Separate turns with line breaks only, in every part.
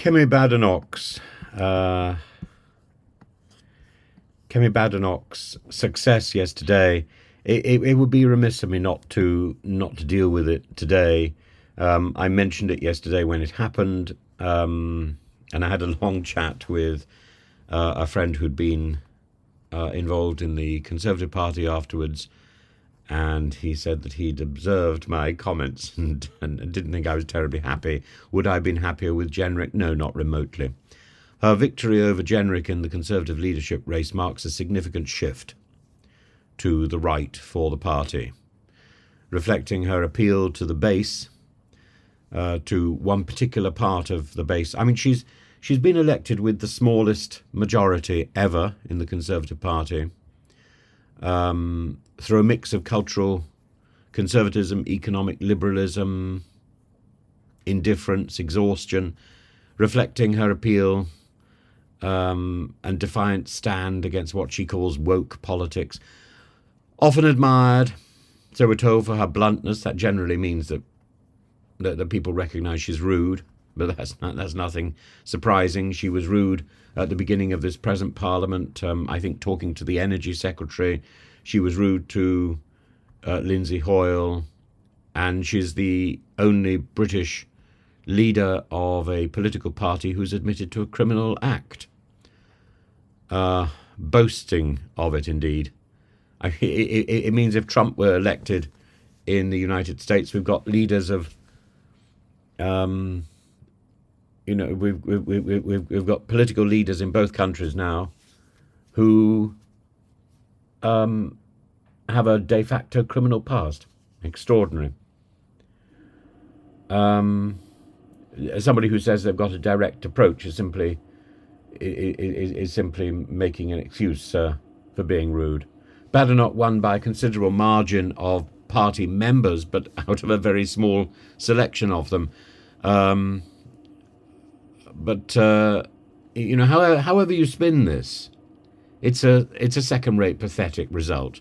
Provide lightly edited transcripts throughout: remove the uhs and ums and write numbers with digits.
Kemi badenoch's success yesterday. It would be remiss of me not to deal with it today. I mentioned it yesterday when it happened, and I had a long chat with a friend who'd been involved in the Conservative Party afterwards, and he said that he'd observed my comments and didn't think I was terribly happy. Would I have been happier with Jenrick? No, not remotely. Her victory over Jenrick in the Conservative leadership race marks a significant shift to the right for the party, reflecting her appeal to the base, to one particular part of the base. I mean, she's been elected with the smallest majority ever in the Conservative Party, through a mix of cultural conservatism, economic liberalism, indifference, exhaustion, reflecting her appeal and defiant stand against what she calls woke politics. Often admired, so we're told, for her bluntness. That generally means that people recognise she's rude, but that's nothing surprising. She was rude at the beginning of this present Parliament. I think talking to the Energy Secretary, she was rude to Lindsay Hoyle, and she's the only British leader of a political party who's admitted to a criminal act. Boasting of it, indeed. It means if Trump were elected in the United States, we've got leaders of, we've got political leaders in both countries now who have a de facto criminal past. Extraordinary. Somebody who says they've got a direct approach is simply making an excuse for being rude. Badenoch won by a considerable margin of party members, but out of a very small selection of them. However you spin this, it's a second-rate, pathetic result.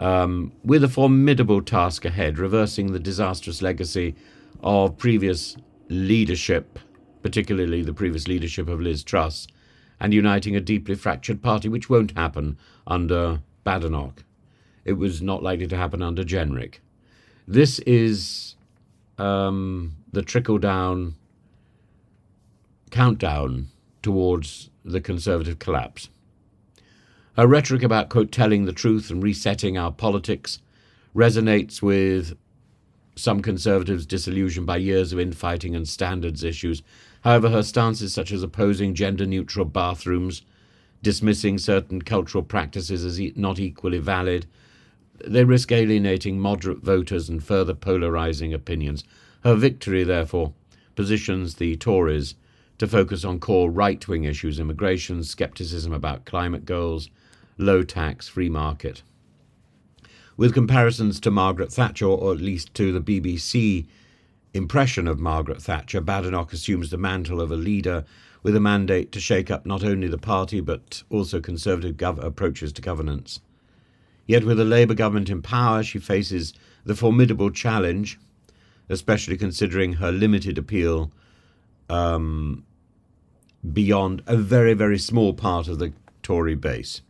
With a formidable task ahead, reversing the disastrous legacy of previous leadership, particularly the previous leadership of Liz Truss, and uniting a deeply fractured party, which won't happen under Badenoch. It was not likely to happen under Jenrick. This is the trickle-down countdown towards the Conservative collapse. Her rhetoric about, quote, telling the truth and resetting our politics resonates with some Conservatives disillusioned by years of infighting and standards issues. However, her stances such as opposing gender-neutral bathrooms, dismissing certain cultural practices as not equally valid, they risk alienating moderate voters and further polarising opinions. Her victory, therefore, positions the Tories to focus on core right-wing issues: immigration, scepticism about climate goals, low tax, free market. With comparisons to Margaret Thatcher, or at least to the BBC impression of Margaret Thatcher, Badenoch assumes the mantle of a leader with a mandate to shake up not only the party but also Conservative approaches to governance. Yet with a Labour government in power, she faces the formidable challenge, especially considering her limited appeal beyond a very, very small part of the Tory base.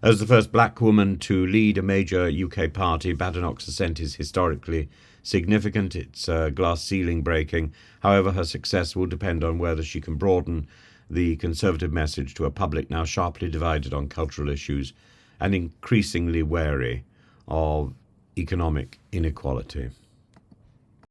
As the first black woman to lead a major UK party, Badenoch's ascent is historically significant. It's glass ceiling breaking. However, her success will depend on whether she can broaden the Conservative message to a public now sharply divided on cultural issues and increasingly wary of economic inequality.